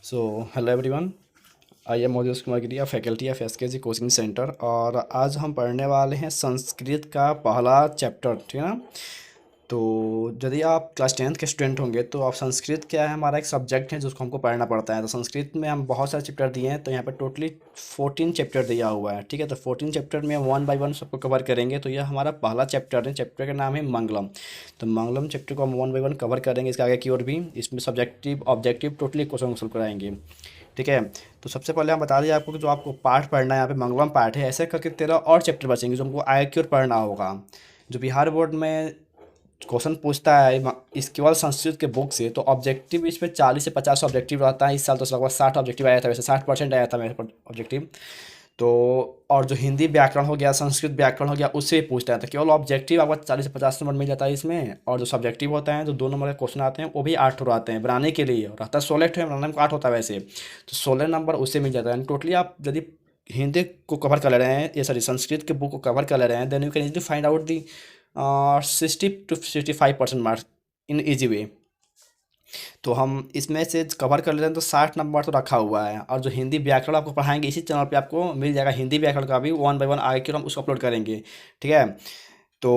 So hello everyone. I am Modi Kumar Giriya, faculty of SKG coaching centre. और आज हम पढ़ने वाले हैं संस्कृत का पहला चैप्टर, ठीक है ना। तो यदि आप क्लास 10th के स्टूडेंट होंगे तो आप संस्कृत क्या है, हमारा एक सब्जेक्ट है जिसको हमको पढ़ना पड़ता है। तो संस्कृत में हम बहुत सारे चैप्टर दिए हैं, तो यहाँ पर टोटली 14 चैप्टर दिया हुआ है, ठीक है। तो 14 चैप्टर में वन बाय वन सबको कवर करेंगे। तो यह हमारा पहला चैप्टर है, चैप्टर का नाम है मंगलम। तो मंगलम चैप्टर को हम वन बाय वन कवर करेंगे, इसके आगे की ओर भी। इसमें subjective objective totally question solve कराएंगे, ठीक है। तो सबसे पहले हम बता दें आपको कि जो आपको पाठ पढ़ना है, यहाँ पे मंगलम पाठ है, ऐसे करके 13 और चैप्टर बचेंगे जो हमको आगे की ओर पढ़ना होगा। जो बिहार बोर्ड में क्वेश्चन पूछता है इस केवल संस्कृत के बुक से, तो ऑब्जेक्टिव इस पर 40 से 50 ऑब्जेक्टिव रहता है। इस साल तो लगभग 60 ऑब्जेक्टिव आया था, वैसे 60% आया था मेरे ऑब्जेक्टिव। तो और जो हिंदी व्याकरण हो गया, संस्कृत व्याकरण हो गया, उससे पूछता है। तो केवल ऑब्जेक्टिव आपको 40 से 50 नंबर मिल जाता है इसमें। और जो सब्जेक्टिव होता है, जो 2 नंबर के क्वेश्चन आते हैं, वो भी 8 ठो आते हैं बनाने के लिए। और रहता है 16 ठो, बनाने में 8 होता है वैसे। तो 16 नंबर उससे मिल जाता है। टोटली आप यदि हिंदी को कवर कर ले रहे हैं, ये सॉरी संस्कृत के बुक को कवर कर ले रहे हैं, then you can easily find out the 60 to 65% marks in easy way. तो हम इसमें से कवर कर ले रहे हैं, तो 60 नंबर तो रखा हुआ है। और जो हिंदी व्याकरण आपको पढ़ाएंगे, इसी चैनल पे आपको मिल जाएगा हिंदी व्याकरण का भी वन बाय वन आगे की ओर हम उसको अपलोड करेंगे, ठीक है। तो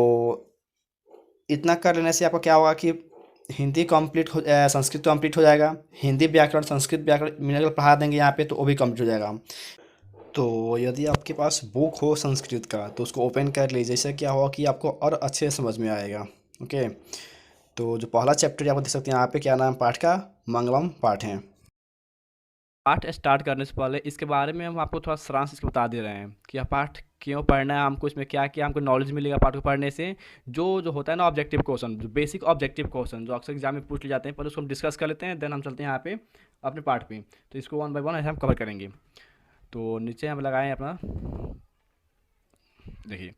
इतना कर लेने से आपको क्या होगा कि हिंदी कंप्लीट हो संस्कृत कंप्लीट हो जाएगा। हिंदी व्याकरण संस्कृत व्याकरण मिलकर पढ़ा देंगे यहाँ पे, तो वो भी कंप्लीट हो जाएगा। तो यदि आपके पास बुक हो संस्कृत का, तो उसको ओपन कर लीजिए। इससे क्या होगा कि आपको और अच्छे से समझ में आएगा, ओके। तो जो पहला चैप्टर आप देख सकते हैं यहाँ पे, क्या नाम पाठ का, मंगलम पाठ है। पाठ स्टार्ट करने से पहले इसके बारे में हम आपको थोड़ा सारांश इसके बता दे रहे हैं कि यह पाठ क्यों पढ़ना है हमको, इसमें क्या क्या हमको नॉलेज मिलेगा पाठ को पढ़ने से। जो जो होता है ना ऑब्जेक्टिव क्वेश्चन, जो बेसिक ऑब्जेक्टिव क्वेश्चन जो अक्सर एग्जाम में पूछ लिए जाते हैं, पहले उसको हम डिस्कस कर लेते हैं, देन हम चलते हैं यहाँ पे अपने पाठ पे। तो इसको वन बाय वन ऐसे हम कवर करेंगे। तो नीचे हम लगाएं अपना, देखिए।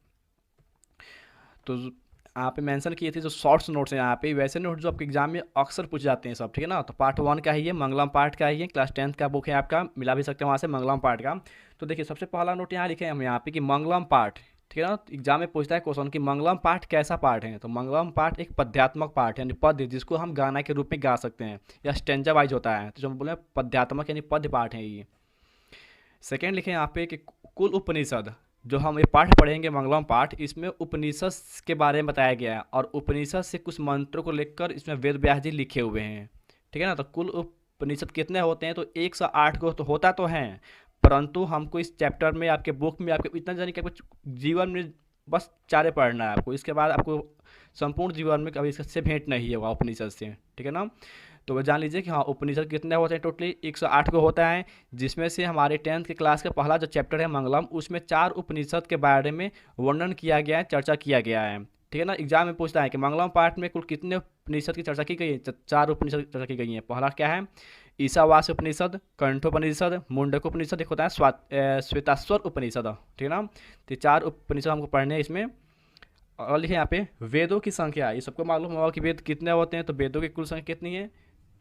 तो यहाँ पे मेंशन किए थे जो शॉर्ट्स नोट्स हैं यहाँ पे, वैसे नोट जो आपके एग्जाम में अक्सर पूछे जाते हैं सब, ठीक है ना। तो पार्ट 1 का ही है, मंगलम पाठ का ही है, क्लास 10th का बुक है आपका, मिला भी सकते हैं वहाँ से मंगलम पाठ का। तो देखिए सबसे पहला नोट यहाँ लिखे हैं हम यहाँ पे कि मंगलम पाठ, ठीक है ना। एग्जाम में पूछता है क्वेश्चन कि मंगलम पाठ कैसा पाठ है। तो मंगलम पाठ एक पद्यात्मक पाठ है, यानी पद्य जिसको हम गाना के रूप में गा सकते हैं, या स्टेंजा वाइज होता है। तो जो हम बोले पद्यात्मक यानी पद्य पाठ है ये। सेकेंड लिखे यहाँ पे कि कुल उपनिषद, जो हम ये पाठ पढ़ेंगे मंगलम पाठ, इसमें उपनिषद के बारे में बताया गया है। और उपनिषद से कुछ मंत्रों को लेकर इसमें वेद व्यास जी लिखे हुए हैं, ठीक है ना। तो कुल उपनिषद कितने होते हैं, तो 108 को तो होता तो है, परंतु हमको इस चैप्टर में आपके बुक में आपके इतना जाने कि आपको जीवन में बस 4 पढ़ना है आपको। इसके बाद आपको संपूर्ण जीवन में कभी इससे भेंट नहीं होगा उपनिषद से, ठीक है ना। तो वह जान लीजिए कि हाँ उपनिषद कितने होते हैं, टोटली 108 को होता है। जिसमें से हमारे 10th के क्लास का पहला जो चैप्टर है मंगलम, उसमें 4 उपनिषद के बारे में वर्णन किया गया है, चर्चा किया गया है, ठीक है ना। एग्जाम में पूछता है कि मंगलम पाठ में कुल कितने उपनिषद की चर्चा की गई है। 4 उपनिषद की चर्चा की गई है। पहला क्या है, ईशावास्य उपनिषद, कंठोपनिषद, मुंडकोपनिषद, एक होता है श्वेताश्वर उपनिषद, ठीक है ना। तो 4 उपनिषद हमको पढ़ने हैं इसमें। और लिखे यहाँ पे वेदों की संख्या, ये सबको मालूम होगा कि वेद कितने होते हैं। तो वेदों की कुल संख्या कितनी है,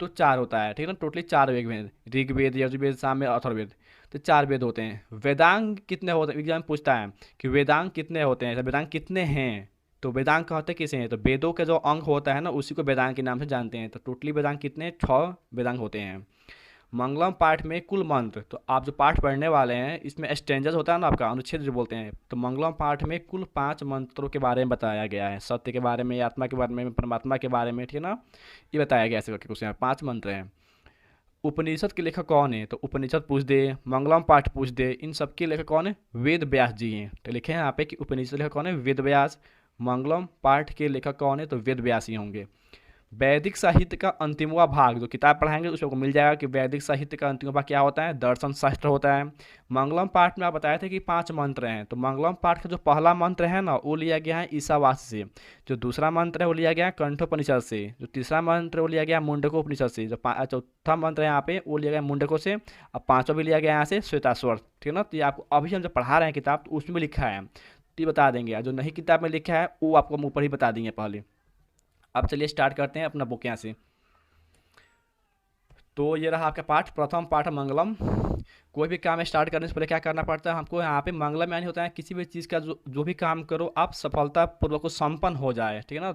तो 4 होता है, ठीक है ना। टोटली 4 वेद, ऋग्वेद, यजुर्वेद, सामवेद, अथर्ववेद। तो 4 वेद होते हैं। वेदांग कितने होते हैं, एग्जाम में पूछता है कि वेदांग कितने होते हैं, वेदांग कितने हैं। तो वेदांग कहते किसे हैं, तो वेदों का जो अंग होता है ना, उसी को वेदांग के नाम से जानते हैं। तो टोटली वेदांग कितने, 6 वेदांग होते हैं। मंगलम पाठ में कुल मंत्र, तो आप जो पाठ पढ़ने वाले हैं इसमें स्टेंजर्स होता है ना आपका, अनुच्छेद जो बोलते हैं। तो मंगलम पाठ में कुल 5 मंत्रों के बारे में बताया गया है, सत्य के बारे में, आत्मा के बारे में, परमात्मा के बारे में, ठीक है ना। ये बताया गया ऐसे करके कुछ यहाँ 5 मंत्र हैं। उपनिषद के लेखक कौन है, तो उपनिषद पूछ दे, मंगलम पाठ पूछ दे, इन सब के लेखक कौन है, वेद व्यास जी हैं। तो लिखे हैं यहाँ पे कि उपनिषद लेखक कौन है, वेद व्यास। मंगलम पाठ के लेखक कौन है, तो वेद व्यास ही होंगे। वैदिक साहित्य का अंतिमवा भाग, जो किताब पढ़ाएंगे उसमें आपको मिल जाएगा कि वैदिक साहित्य का अंतिम भाग क्या होता है, दर्शन शास्त्र होता है। मंगलम पाठ में आप बताए थे कि 5 मंत्र हैं। तो मंगलम पाठ का जो पहला मंत्र है ना, वो लिया गया है ईशावास्य से। जो दूसरा मंत्र है वो लिया गया है कंठोपनिषद से। जो तीसरा मंत्र है वो लिया गया है मुंडकोपनिषद से। जो चौथा मंत्र है यहाँ पे वो लिया गया है मुंडको से। और 5वां भी लिया गया है यहाँ से श्वेताश्वर, ठीक है ना। तो ये आपको अभी हम जब पढ़ा रहे हैं किताब, तो उसमें भी लिखा है, तो ये बता देंगे। और जो नहीं किताब में लिखा है वो आपको हम ऊपर ही बता देंगे पहले। अब चलिए स्टार्ट करते हैं अपना बुक यहाँ से। तो ये रहा आपका पाठ, प्रथम पाठ मंगलम। कोई भी काम स्टार्ट करने से पहले क्या करना पड़ता है हमको, यहाँ पे मंगलम यानी होता है किसी भी चीज़ का जो भी काम करो आप सफलतापूर्वक संपन्न हो जाए, ठीक है ना।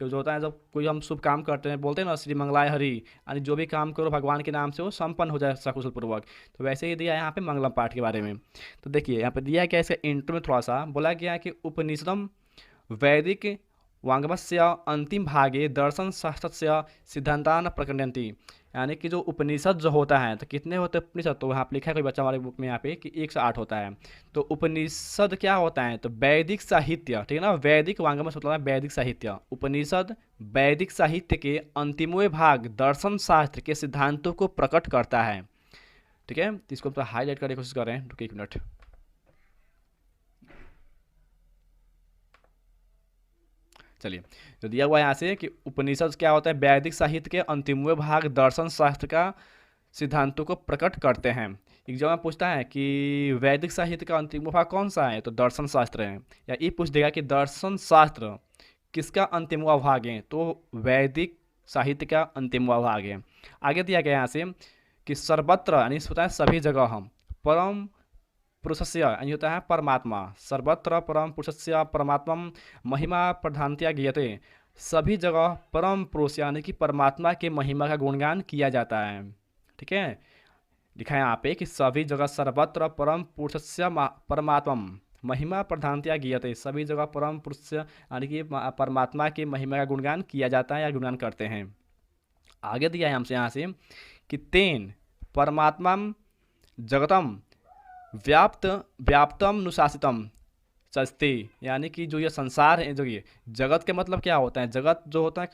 कि जो होता है जब कोई हम शुभ काम करते हैं, बोलते हैं ना श्री मंगलाय हरि, यानी जो भी काम करो भगवान के नाम से वो संपन्न हो जाए सकुशल पूर्वक। तो वैसे ही दिया है यहाँ पे मंगलम पाठ के बारे में। तो देखिए यहाँ पे दिया है क्या, इसका इंट्रो में थोड़ा सा बोला गया है कि उपनिषदम वैदिक वाङ्मयस्य अंतिम भागे दर्शन शास्त्रस्य सिद्धांतान प्रकटयन्ति। यानी कि जो उपनिषद जो होता है, तो कितने होते हैं उपनिषद, तो यहाँ पे लिखा है कोई बच्चा हमारे बुक में यहाँ पे कि 108 होता है। तो उपनिषद क्या होता है, तो वैदिक साहित्य, ठीक है ना, वैदिक वाङ्मय मतलब है वैदिक साहित्य। उपनिषद वैदिक साहित्य के अंतिमवें भाग दर्शन शास्त्र के सिद्धांतों को प्रकट करता है। ठीक है, तो इसको हम हाईलाइट करने की कोशिश कर रहे हैं, रुकिए 1 मिनट। चलिए, तो दिया हुआ है यहाँ से कि उपनिषद क्या होता है, वैदिक साहित्य के अंतिमवें भाग दर्शन शास्त्र का सिद्धांतों को प्रकट करते हैं। एग्जाम में पूछता है कि वैदिक साहित्य का अंतिम भाग कौन सा है, तो दर्शन शास्त्र है। या ये पूछ देगा कि दर्शन शास्त्र किसका अंतिमवा भाग है, तो वैदिक साहित्य का अंतिमवा भाग है। आगे दिया गया यहाँ से कि सर्वत्र, यानी होता है सभी जगह, हम परम पुरुषस्य, यानी होता है परमात्मा, सर्वत्र परम पुरुषस्य परमात्मा महिमा प्रधानतया गीयते, सभी जगह परम पुरुष यानी कि परमात्मा के महिमा का गुणगान किया जाता है। ठीक है, लिखा है यहाँ पे कि सभी जगह सर्वत्र परम पुरुषस्य परमात्मा महिमा प्रधानतया गीयते, सभी जगह परम पुरुष यानी कि परमात्मा के महिमा का गुणगान किया जाता है या गुणगान करते हैं। आगे दिया है हमसे यहाँ से कि तेन परमात्मा जगतम व्याप्तम अनुशासितम सस्ते, यानी कि जो ये संसार है, जो ये जगत के मतलब क्या होता है, जगत जो होता है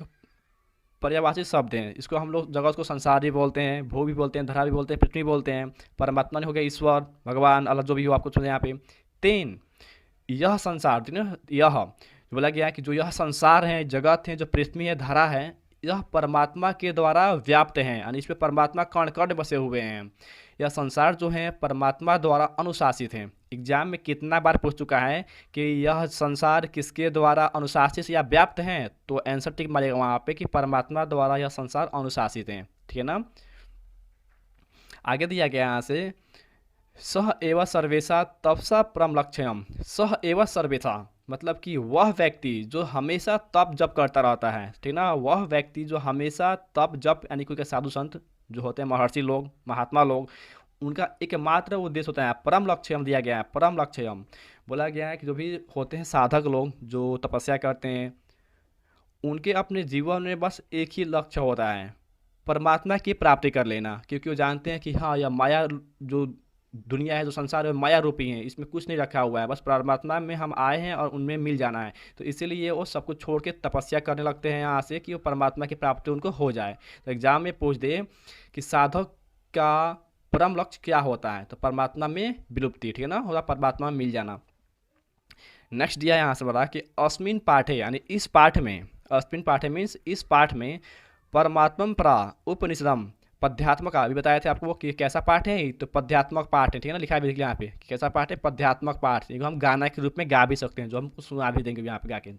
पर्यायवाची शब्द हैं, इसको हम लोग जगत को संसार भी बोलते हैं, भू भी बोलते हैं, धरा भी बोलते हैं, पृथ्वी बोलते हैं। परमात्मा ने हो गया ईश्वर, भगवान, अल्लाह, जो भी हो आपको सुने यहाँ पे। तेन यह संसार, यह बोला गया है कि जो यह संसार है, जगत है, जो पृथ्वी है, धरा है, यह परमात्मा के द्वारा व्याप्त हैं, यानी इसमें परमात्मा कण कण बसे हुए हैं। यह संसार जो है परमात्मा द्वारा अनुशासित है। एग्जाम में कितना बार पूछ चुका है कि यह संसार किसके द्वारा अनुशासित या व्याप्त हैं, तो आंसर टिक मारेगा वहाँ पे कि परमात्मा द्वारा यह संसार अनुशासित है। ठीक है ना। आगे दिया गया यहाँ से सह एव सर्वेशा तपसा परम लक्ष्यम, सह एव सर्वेशा मतलब कि वह व्यक्ति जो हमेशा तप जप करता रहता है, ठीक ना, वह व्यक्ति जो हमेशा तप जप, यानी कोई साधु संत जो होते हैं, महर्षि लोग, महात्मा लोग, उनका एकमात्र उद्देश्य होता है परम लक्ष्यम। दिया गया है परम लक्ष्यम, बोला गया है कि जो भी होते हैं साधक लोग जो तपस्या करते हैं, उनके अपने जीवन में बस एक ही लक्ष्य होता है, परमात्मा की प्राप्ति कर लेना। क्योंकि वो जानते हैं कि हाँ, यह माया जो दुनिया है, जो संसार है, माया रूपी है, इसमें कुछ नहीं रखा हुआ है, बस परमात्मा में हम आए हैं और उनमें मिल जाना है। तो इसीलिए वो सब कुछ छोड़ के तपस्या करने लगते हैं यहाँ से कि वो परमात्मा की प्राप्ति उनको हो जाए। तो एग्जाम में पूछ दे कि साधक का परम लक्ष्य क्या होता है, तो परमात्मा में विलुप्ति, ठीक है ना, होगा परमात्मा में मिल जाना। नेक्स्ट दिया यहाँ से बोला कि अस्मिन पाठे, यानी इस पाठ में, अस्मिन पाठे मीन्स इस पाठ में, परमात्मम परा उपनिषदम पद्यात्मक, अभी बताए थे आपको वो कि कैसा पाठ है, तो पद्यात्मक पाठ है। ठीक है ना, लिखा है यहाँ पे कैसा पाठ है, पद्यात्मक पाठ, हम गाना के रूप में गा भी सकते हैं, जो हम सुना भी देंगे यहाँ पे गा के।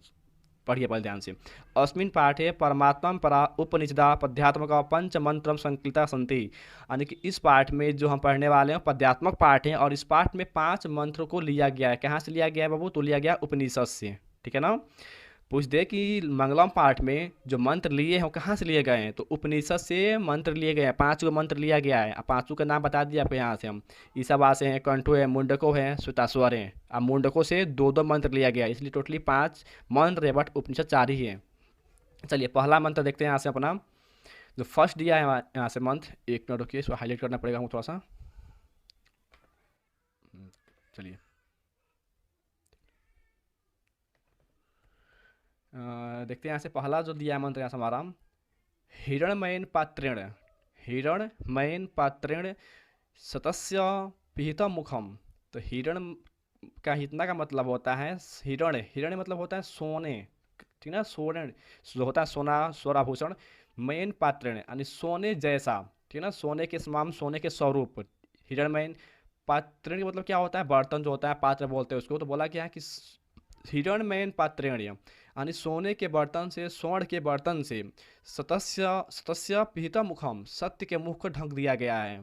पढ़िए पहले ध्यान से। अस्मिन पाठे परमात्मा परा उपनिषदा पद्यात्मक पंच मंत्रम संकलिता संति, यानी कि इस पाठ में जो हम पढ़ने वाले हैं पद्यात्मक पाठ है, और इस पाठ में 5 मंत्र को लिया गया है। कहाँ से लिया गया है बाबू, तो लिया गया उपनिषद से। ठीक है ना। पूछ दे कि मंगलम पाठ में जो मंत्र लिए हैं वो कहाँ से लिए गए हैं, तो उपनिषद से मंत्र लिए गए हैं। 5 मंत्र लिया गया है। अब 5 का नाम बता दिया आपको यहाँ से हम। ईशावास है, कंठो है, मुंडको है, श्वेताश्वर है। अब मुंडको से 2 मंत्र लिया गया है, इसलिए टोटली 5 मंत्र है, बट उपनिषद 4 ही है। चलिए पहला मंत्र देखते हैं यहाँ से अपना, जो फर्स्ट दिया है यहाँ से मंत्र। 1 मिनट रुकिए, इसको हाईलाइट करना पड़ेगा हमको थोड़ा सा। चलिए देखते हैं यहाँ से पहला जो दिया है मंत्र यहाँ से हमारा, हिरण्मयेन पात्रेण, हिरण्मयेन पात्रेण सतस्य पिहित मुखम। तो हिरण का हितना का मतलब होता है हिरण, हिरण मतलब होता है सोने, ठीक ना, स्वर्ण जो होता है सोना, स्वराभूषण। मयन पात्रेण यानी सोने जैसा, ठीक ना, सोने के समान, सोने के स्वरूप। हिरणमयन पात्रेण का मतलब क्या होता है, बर्तन जो होता है, पात्र बोलते हैं उसको। तो बोला क्या है कि हिरणमयन पात्रेण यानी सोने के बर्तन से, स्वर्ण के बर्तन से, सतस्य पिहित मुखम, सत्य के मुख को ढक दिया गया है।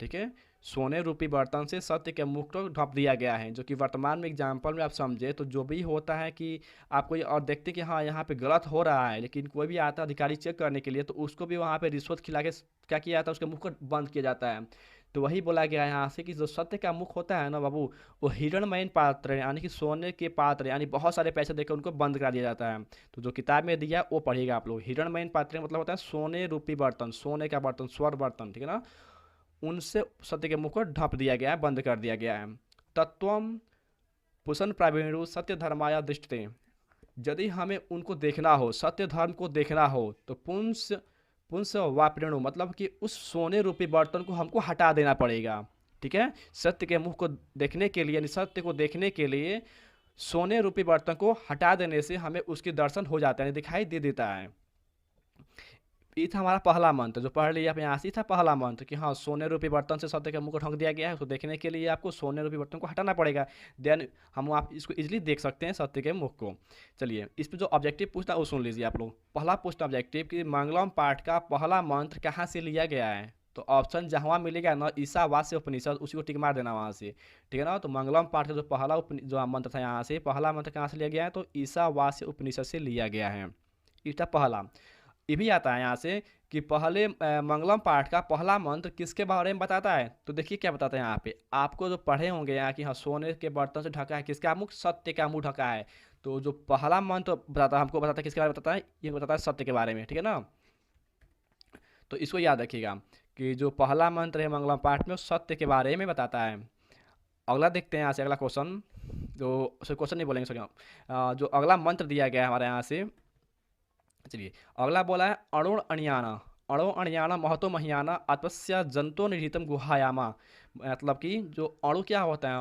ठीक है, सोने रूपी बर्तन से सत्य के मुख को ढक दिया गया है। जो कि वर्तमान में एग्जाम्पल में आप समझे तो जो भी होता है कि आप कोई और देखते कि हाँ यहाँ पे गलत हो रहा है, लेकिन कोई भी आता है अधिकारी चेक करने के लिए तो उसको भी वहाँ पे रिश्वत खिला के क्या किया जाता है, उसके मुख को बंद किया जाता है। तो वही बोला गया है यहाँ से कि जो सत्य का मुख होता है ना बाबू, वो हिरणमयन पात्र यानी कि सोने के पात्र यानी बहुत सारे पैसे देकर उनको बंद करा दिया जाता है। तो जो किताब में दिया वो पढ़िएगा आप लोग। हिरणमयन पात्र मतलब होता है सोने रूपी बर्तन, सोने का बर्तन, स्वर्ण बर्तन, ठीक है ना। उनसे सत्य के मुख को ढक दिया गया है, बंद कर दिया गया है। तत्वम पुसन प्रावीणु सत्य धर्माया दृष्टते। यदि हमें उनको देखना हो, सत्य धर्म को देखना हो तो पुंस पुंस वापृणु मतलब कि उस सोने रूपी बर्तन को हमको हटा देना पड़ेगा। ठीक है, सत्य के मुख को देखने के लिए यानी सत्य को देखने के लिए सोने रूपी बर्तन को हटा देने से हमें उसकी दर्शन हो जाता है, दिखाई दे देता है। ये था हमारा पहला मंत्र जो पढ़ लिया आप यहाँ से। था पहला मंत्र कि हाँ सोने रूपी बर्तन से सत्य के मुंह को ढक दिया गया है, उसको देखने के लिए आपको सोने रूपी बर्तन को हटाना पड़ेगा। देन हम आप इसको इजीली देख सकते हैं सत्य के मुख को। चलिए इस पर जो ऑब्जेक्टिव पूछना वो सुन लीजिए आप लोग। पहला पूछना ऑब्जेक्टिव कि मंगलम पाठ का पहला मंत्र कहाँ से लिया गया है। तो ऑप्शन जहाँ मिलेगा ना ईशावास्य उपनिषद, उसी को टिक मार देना वहाँ से, ठीक है ना। तो मंगलम पाठ का जो पहला जो मंत्र था यहाँ से, पहला मंत्र कहाँ से लिया गया है तो ईशावास्य उपनिषद से लिया गया है। इसका पहला ये भी आता है यहाँ से कि पहले मंगलम पाठ का पहला मंत्र किसके बारे में बताता है। तो देखिए क्या बताता है यहाँ पे, आपको जो पढ़े होंगे यहाँ कि हाँ सोने के बर्तन से ढका है किसका मुख, सत्य का मुंह ढका है। तो जो पहला मंत्र बताता है हमको बताता है किसके बारे में बताता है, ये बताता है सत्य के बारे में, ठीक है ना। तो इसको याद रखिएगा कि जो पहला मंत्र है मंगलम पाठ में सत्य के बारे में बताता है। अगला देखते हैं यहाँ से, अगला क्वेश्चन जो क्वेश्चन नहीं बोलेंगे सॉरी, जो अगला मंत्र दिया गया है हमारे यहाँ से। चलिए अगला बोला है अणुण अणियाना, अणो अणियाना महतो महियाना आत्मस्य जंतो निहितम गुहायामा। मतलब कि जो अणु क्या होता है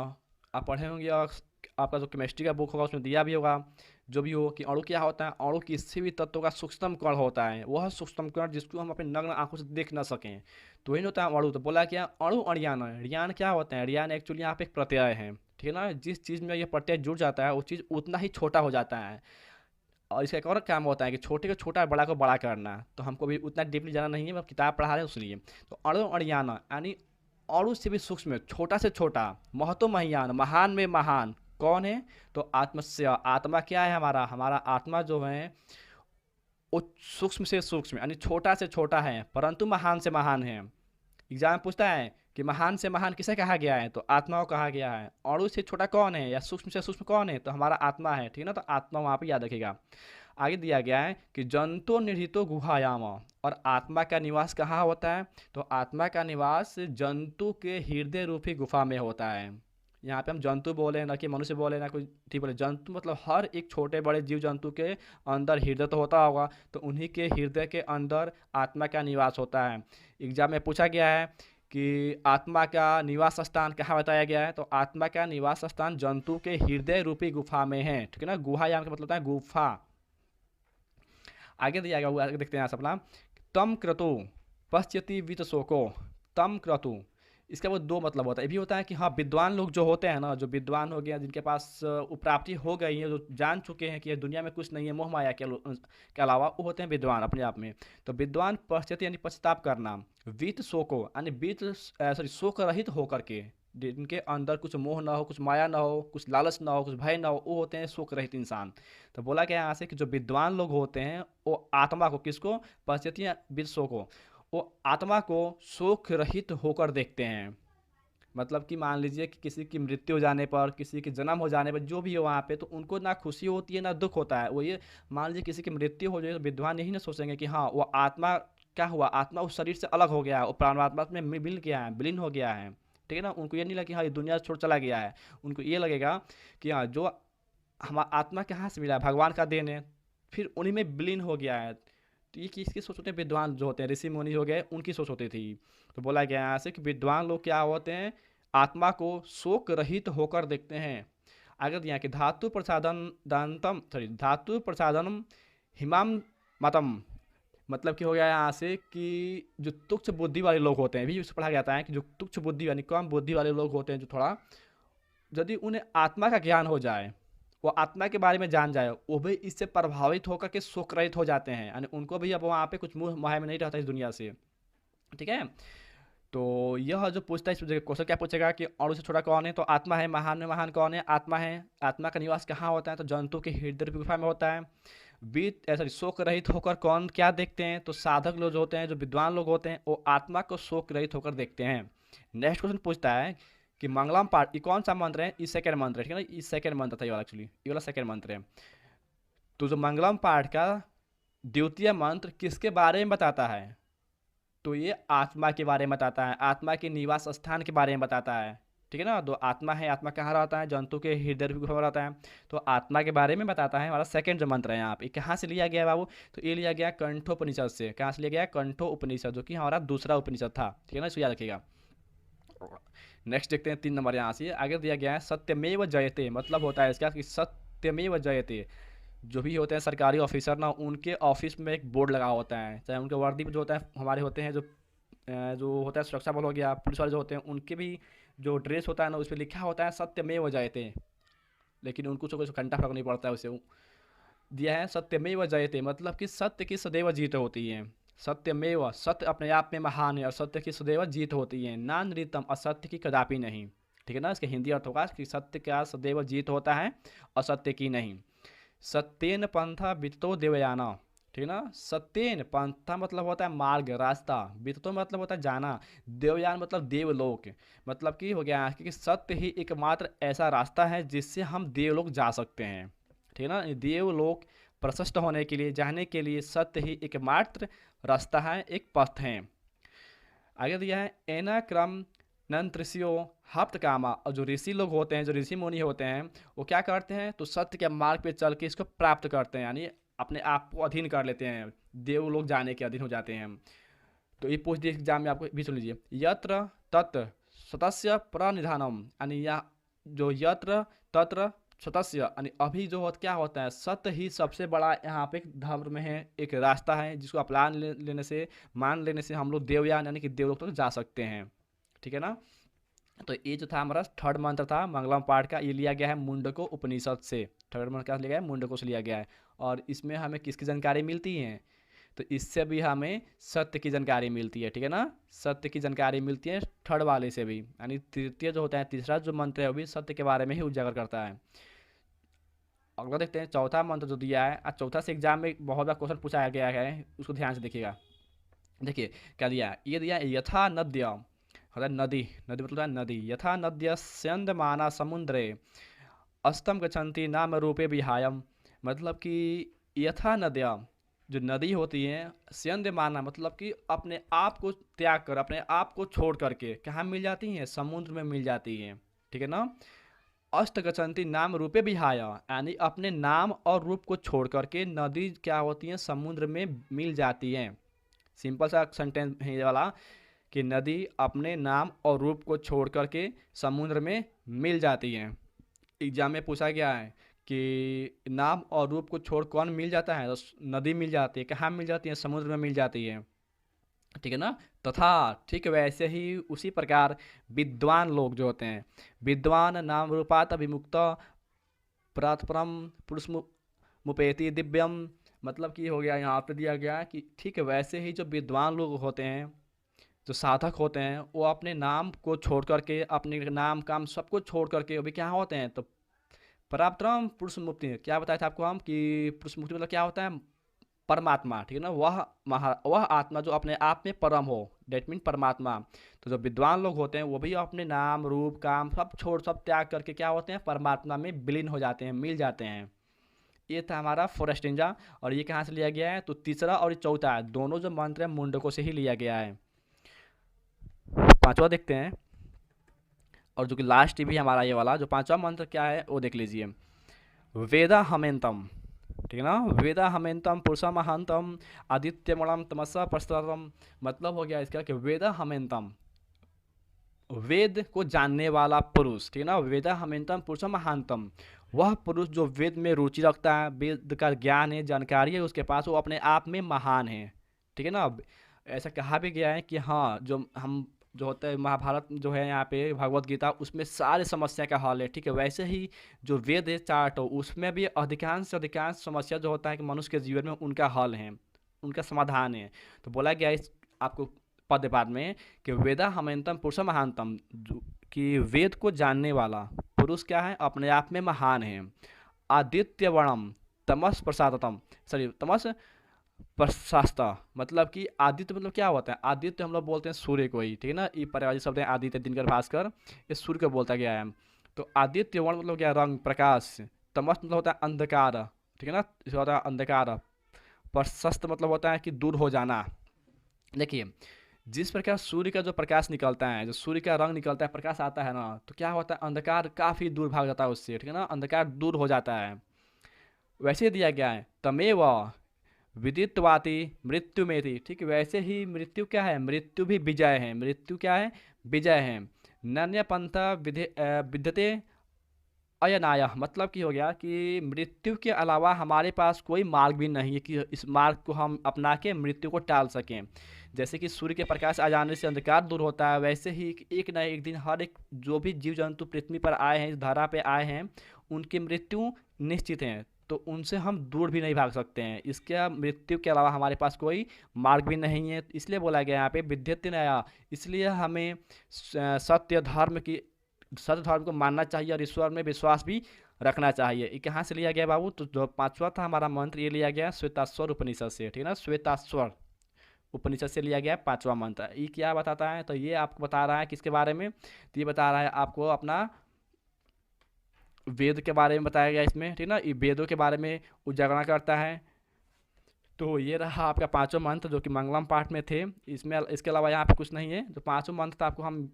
आप पढ़े होंगे, आपका जो केमिस्ट्री का बुक होगा उसमें दिया भी होगा, जो भी हो कि अणु क्या होता है। अणु किसी भी तत्व का सूक्ष्म कण होता है, वह सूक्ष्म कण जिसको हम अपने नग्न आंखों से देख ना सकें, तो वही होता है अणु। तो बोला क्या अणु अणियान, रियान क्या होता है, रियान एक्चुअली यहाँ पे एक प्रत्यय है, ठीक है ना। जिस चीज़ में यह प्रत्यय जुड़ जाता है वो चीज़ उतना ही छोटा हो जाता है। और इसका एक और काम होता है कि छोटे को छोटा बड़ा को बड़ा करना। तो हमको भी उतना डीपली जाना नहीं है, मैं किताब पढ़ा रहे हैं उसलिए। तो अणु अणियाना यानी अणु से भी सूक्ष्म, छोटा से छोटा, महतो महियान महान में महान कौन है तो आत्मस्य, आत्मा क्या है हमारा, हमारा आत्मा जो है वो सूक्ष्म से सूक्ष्म यानी छोटा से छोटा है परंतु महान से महान है। एग्जाम में पूछता है कि महान से महान किसे कहा गया है तो आत्मा को कहा गया है। अणु से छोटा कौन है या सूक्ष्म से सूक्ष्म कौन है तो हमारा आत्मा है, ठीक है ना। तो आत्मा वहाँ पे याद रखेगा। आगे दिया गया है कि जंतो निहितो गुहायाम, और आत्मा का निवास कहाँ होता है तो आत्मा का निवास जंतु के हृदय रूपी गुफा में होता है। यहाँ पे हम जंतु बोले ना कि मनुष्य बोले ना कोई ठीक बोले, जंतु मतलब हर एक छोटे बड़े जीव जंतु के अंदर हृदय तो होता होगा, तो उन्हीं के हृदय के अंदर आत्मा का निवास होता है। एग्जाम में पूछा गया है कि आत्मा का निवास स्थान कहाँ बताया गया है तो आत्मा का निवास स्थान जंतु के हृदय रूपी गुफा में है, ठीक है ना। गुहा यहाँ का मतलब होता है गुफा। आगे दिया गया वो आगे देखते हैं यहाँ से अपना, तम क्रतु पश्यति वित शोको, तम क्रतु इसका वो दो मतलब होता है। ये भी होता है कि हाँ विद्वान लोग जो होते हैं ना, जो विद्वान हो गया जिनके पास उपराप्ति हो गई है, जो जान चुके हैं कि ये दुनिया में कुछ नहीं है मोह माया के अलावा, वो होते हैं विद्वान अपने आप में। तो विद्वान पश्चात यानी पश्चाताप करना, वीत शोको यानी वीत सॉरी शोक रहित होकर के, जिनके अंदर कुछ मोह ना हो, कुछ माया ना हो, कुछ लालच ना हो, कुछ भय ना हो, वो होते हैं शोक रहित इंसान। तो बोला गया यहाँ से कि जो विद्वान लोग होते हैं वो आत्मा को किसको पश्चात या वित शोको, वो आत्मा को शोक रहित होकर देखते हैं। मतलब कि मान लीजिए कि किसी की मृत्यु हो जाने पर, किसी के जन्म हो जाने पर, जो भी हो वहाँ पे, तो उनको ना खुशी होती है ना दुख होता है। वो ये मान लीजिए किसी की मृत्यु हो जाए तो विद्वान यही ना सोचेंगे कि हाँ वो आत्मा क्या हुआ, आत्मा उस शरीर से अलग हो गया है, वो प्राणात्मा में मिल गया है, विलीन हो गया है, ठीक है ना। उनको ये नहीं लगेगा कि हाँ ये दुनिया छोड़ चला गया है, उनको ये लगेगा कि हाँ जो हमारा आत्मा कहाँ से मिला है, भगवान का देन है, फिर उन्हीं में विलीन हो गया है। तो ये किसकी सोच होते हैं, विद्वान जो होते हैं ऋषि मुनि हो गए उनकी सोच होती थी। तो बोला गया यहाँ से कि विद्वान लोग क्या होते हैं आत्मा को शोक रहित होकर देखते हैं। आगे दिया कि धातु प्रसादन दानतम सॉरी धातु प्रसादनम हिमाम मतम, मतलब कि हो गया यहाँ से कि जो तुच्छ बुद्धि वाले लोग होते हैं, भी उससे पढ़ा जाता है कि जो तुच्छ बुद्धि यानी कम बुद्धि वाले लोग होते हैं, जो थोड़ा यदि उन्हें आत्मा का ज्ञान हो जाए, वो आत्मा के बारे में जान जाए, वो भी इससे प्रभावित होकर के शोक रहित हो जाते हैं, यानी उनको भी अब वहाँ पे कुछ मुँह माया में नहीं रहता इस दुनिया से, ठीक है। तो तो यह जो पूछता है इस क्वेश्चन क्या पूछेगा कि अणु से छोटा कौन है, तो आत्मा है। महान में महान कौन है, आत्मा है। आत्मा का निवास कहाँ होता है, तो जंतु के हृदय रूपी गुफा में होता है। बीत ऐसा शोक रहित होकर कौन क्या देखते हैं, तो साधक लोग जो होते हैं, जो विद्वान लोग होते हैं, वो आत्मा को शोक रहित होकर देखते हैं। नेक्स्ट क्वेश्चन पूछता है कि मंगलम पाठ ये कौन सा मंत्र है, ये सेकंड मंत्र है, ठीक है ना, ये सेकंड मंत्र था ये वाला, एक्चुअली ये वाला सेकंड मंत्र है। तो जो मंगलम पाठ का द्वितीय मंत्र किसके बारे में बताता है, तो ये आत्मा के बारे में बताता है, आत्मा के निवास स्थान के बारे में बताता है, ठीक है ना। तो आत्मा है, आत्मा कहाँ रहता है, जंतु के हृदय रूपी गुफा में रहता है, तो आत्मा के बारे में बताता है। हमारा सेकंड जो मंत्र है यहाँ पे कहाँ से लिया गया है बाबू, तो ये लिया गया कंठोपनिषद से। कहाँ से लिया गया, कंठोपनिषद, जो कि हमारा दूसरा उपनिषद था, ठीक है ना, इसको याद रखिएगा। नेक्स्ट देखते हैं 3 नंबर यहाँ से आगे दिया गया है सत्यमेव जयते, मतलब होता है इसका कि सत्यमेव जयते। जो भी होते हैं सरकारी ऑफिसर ना, उनके ऑफिस में एक बोर्ड लगा होता है, चाहे उनके वर्दी में जो होता है, हमारे होते हैं जो होता है सुरक्षा बल हो गया, पुलिस वाले जो होते हैं, उनके भी जो ड्रेस होता है ना, उस पर लिखा होता है सत्यमेव जयते, लेकिन उनको तो कुछ घंटा फर्क नहीं पड़ता है उसे। दिया है सत्यमेव जयते, मतलब कि सत्य की सदैव जीत होती है। सत्यमेव, सत्य अपने आप में महान है और सत्य की सदैव जीत होती है। नानृतम, असत्य की कदापि नहीं, ठीक है ना। इसका हिंदी अर्थ होगा कि सत्य का सदैव जीत होता है, असत्य की नहीं। सत्येन पंथा विततो देवयाना, ठीक है ना। सत्येन पंथा मतलब होता है मार्ग, रास्ता। विततो मतलब होता है जाना। देवयान मतलब देवलोक, मतलब कि हो गया कि सत्य ही एकमात्र ऐसा रास्ता है जिससे हम देवलोक जा सकते हैं, ठीक है ना। देवलोक प्रशस्त होने के लिए, जाने के लिए सत्य ही एकमात्र रास्ता है, एक पथ है। आगे दिया है एना क्रम नंत्रिस्यो हप्त कामा, और जो ऋषि लोग होते हैं, जो ऋषि मुनि होते हैं, वो क्या करते हैं, तो सत्य के मार्ग पे चल के इसको प्राप्त करते हैं, यानी अपने आप को अधीन कर लेते हैं, देव लोग जाने के अधीन हो जाते हैं। तो ये पूछ दिए एग्जाम में, आपको भी सुन लीजिए। यत्र तत्र सतस्य प्रणिधानम, यानी या जो यत्र तत्र सतस्य, यानी अभी जो क्या होता है, सत्य ही सबसे बड़ा यहाँ पे धर्म में है, एक रास्ता है जिसको अपना लेने से, मान लेने से हम लोग देवयान यानी कि देवलोक तक जा सकते हैं, ठीक है ना। तो ये जो था हमारा थर्ड मंत्र था मंगलम पाठ का, ये लिया गया है मुंडको उपनिषद से। थर्ड मंत्र क्या लिया गया है, मुंडको से लिया गया है। और इसमें हमें किसकी जानकारी मिलती है, तो इससे भी हमें सत्य की जानकारी मिलती है, ठीक है ना। सत्य की जानकारी मिलती है थर्ड वाले से भी, यानी तृतीय जो होता है, तीसरा जो मंत्र है वो भी सत्य के बारे में ही उजागर करता है। अगला देखते हैं चौथा मंत्र जो दिया है, आज चौथा से एग्जाम में बहुत बार क्वेश्चन पूछा गया है, उसको ध्यान से देखिएगा। देखिए क्या दिया है, ये दिया है यथा नद्य, होता है नदी, नदी मतलब है नदी। यथा नद्य स्यंदमाना समुद्रे अस्तम गच्छन्ति नाम रूपे विहायम, मतलब कि यथा नद्या, जो नदी होती है, स्यंदमाना मतलब कि अपने आप को त्याग कर, अपने आप को छोड़ करके कहाँ मिल जाती हैं, समुद्र में मिल जाती हैं, ठीक है ना। अष्ट गच्छन्ति नाम रूपे विहाय, यानी अपने नाम और रूप को छोड़ करके नदी क्या होती है, समुद्र में मिल जाती है। सिंपल सा सेंटेंस है ये वाला कि नदी अपने नाम और रूप को छोड़ करके समुद्र में मिल जाती है। एग्जाम में पूछा गया है कि नाम और रूप को छोड़ कौन मिल जाता है, तो नदी मिल जाती है। कहाँ मिल जाती है, समुद्र में मिल जाती है, ठीक है ना। तथा ठीक वैसे ही उसी प्रकार विद्वान लोग जो होते हैं, विद्वान नाम रूपात अभिमुक्त प्रातपरम पुरुष मुपेति दिव्यम, मतलब कि हो गया यहाँ पे दिया गया कि ठीक वैसे ही जो विद्वान लोग होते हैं, जो साधक होते हैं, वो अपने नाम को छोड़ करके, अपने नाम काम सबको छोड़ करके अभी क्या होते हैं, तो परापरम पुरुष मुक्ति। क्या बताया था आपको हम कि पुरुष मुक्ति मतलब क्या होता है, परमात्मा, ठीक है ना। वह आत्मा जो अपने आप में परम हो, डेट मीन परमात्मा। तो जो विद्वान लोग होते हैं वो भी अपने नाम रूप काम सब छोड़, सब त्याग करके क्या होते हैं, परमात्मा में विलीन हो जाते हैं, मिल जाते हैं। ये था हमारा फोरेस्टिंजा। और ये कहाँ से लिया गया है, तो तीसरा और चौथा है, दोनों जो मंत्र है मुंडकों से ही लिया गया है। पांचवा देखते हैं, और जो कि लास्ट भी हमारा ये वाला जो पांचवा मंत्र क्या है वो देख लीजिए। वेदा हमेंतम, ठीक है ना। वेदा हमेंतम पुरुषा महांतम आदित्यमणम तमसा प्रस्तरम, मतलब हो गया इसका कि वेदा हमेंतम, वेद को जानने वाला पुरुष, ठीक है ना। वेदा हमेंतम पुरुषा महांतम, वह पुरुष जो वेद में रुचि रखता है, वेद का ज्ञान है, जानकारी है उसके पास, वो अपने आप में महान है, ठीक है ना। ऐसा कहा भी गया है कि हाँ, जो हम जो होता है महाभारत जो है यहाँ पे भगवत गीता, उसमें सारे समस्या का हल है, ठीक है। वैसे ही जो वेद है चार्ट हो, उसमें भी अधिकांश से अधिकांश समस्या जो होता है कि मनुष्य के जीवन में उनका हल है, उनका समाधान है। तो बोला गया इस आपको पद पाठ में कि वेदा हमयंतम पुरुष महानतम, कि वेद को जानने वाला पुरुष क्या है, अपने आप में महान है। आदित्य वर्णम तमस प्रसादतम, सॉरी तमस प्रशास्ता, मतलब कि आदित्य मतलब क्या होता है, आदित्य हम लोग बोलते हैं सूर्य को ही, ठीक है ना, ये पर्यायवाची शब्द है आदित्य दिनकर भास्कर, ये सूर्य को बोलता गया है। तो आदित्य वर्ण मतलब क्या, रंग प्रकाश। तमस मतलब होता है अंधकार, ठीक है ना, इसे होता है अंधकार। प्रशस्त मतलब होता है कि दूर हो जाना। देखिए, जिस प्रकार सूर्य का जो प्रकाश निकलता है, जो सूर्य का रंग निकलता है, प्रकाश आता है ना, तो क्या होता है, अंधकार काफ़ी दूर भाग जाता है उससे, ठीक है ना, अंधकार दूर हो जाता है। वैसे दिया गया है तमेव विदित्वाति मृत्यु में थी, ठीक है, वैसे ही मृत्यु क्या है, मृत्यु भी विजय है, मृत्यु क्या है, विजय है। नन्य पंथ विद्यते अयनाय, मतलब कि हो गया कि मृत्यु के अलावा हमारे पास कोई मार्ग भी नहीं है कि इस मार्ग को हम अपना के मृत्यु को टाल सकें। जैसे कि सूर्य के प्रकाश आ जाने से अंधकार दूर होता है, वैसे ही एक न एक दिन हर एक जो भी जीव जंतु पृथ्वी पर आए हैं, इस धरा पे आए हैं, उनकी मृत्यु निश्चित है, तो उनसे हम दूर भी नहीं भाग सकते हैं। इसके मृत्यु के अलावा हमारे पास कोई मार्ग भी नहीं है, इसलिए बोला गया यहाँ पे विद्यते नया, इसलिए हमें सत्य धर्म की, सत्य धर्म को मानना चाहिए और ईश्वर में विश्वास भी रखना चाहिए। ये कहाँ से लिया गया बाबू, तो जो पांचवा था हमारा मंत्र, ये लिया गया श्वेताश्वर उपनिषद से, ठीक है ना, श्वेताश्वर उपनिषद से लिया गया पांचवा मंत्र। ये क्या बताता है, तो ये आपको बता रहा है किसके बारे में, तो ये बता रहा है आपको अपना वेद के बारे में बताया गया इसमें, ठीक है ना, ये वेदों के बारे में उजागर करता है। तो ये रहा आपका पांचों मंत्र जो कि मंगलम पाठ में थे। इसमें इसके अलावा यहाँ पे कुछ नहीं है। जो पांचों मंत्र आपको हम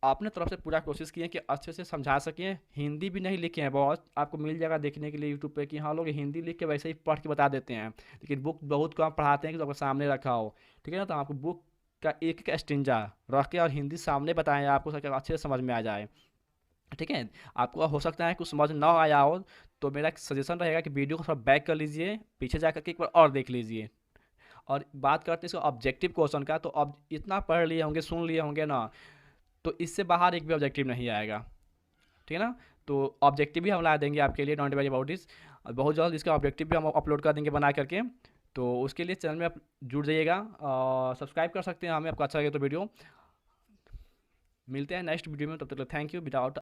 अपने तरफ से पूरा कोशिश किए कि अच्छे से समझा सकें। हिंदी भी नहीं लिखे हैं बहुत, आपको मिल जाएगा देखने के लिए यूट्यूब पे कि हाँ लोग हिंदी लिख के वैसे ही पढ़ के बता देते हैं, लेकिन बुक बहुत कम पढ़ाते हैं कि तो आपको सामने रखा हो, ठीक है ना। तो आपको बुक का एक एक स्टिंजा रख के और हिंदी सामने बताएं, आपको अच्छे से समझ में आ जाए, ठीक है। आपको हो सकता है कुछ समझ ना आया हो, तो मेरा एक सजेशन रहेगा कि वीडियो को थोड़ा बैक कर लीजिए, पीछे जा करके एक बार और देख लीजिए। और बात करते हैं इसको ऑब्जेक्टिव क्वेश्चन का, तो अब इतना पढ़ लिए होंगे, सुन लिए होंगे ना, तो इससे बाहर एक भी ऑब्जेक्टिव नहीं आएगा, ठीक है ना। तो ऑब्जेक्टिव भी हम ला देंगे आपके लिए, डोंट वरी अबाउट दिस। बहुत जल्द इसका ऑब्जेक्टिव भी हम अपलोड कर देंगे बना करके। तो उसके लिए चैनल में आप जुड़ जाइएगा और सब्सक्राइब कर सकते हैं हमें, आपको अच्छा लगे तो वीडियो। मिलते हैं नेक्स्ट वीडियो में, तब तक थैंक यू। विदाउट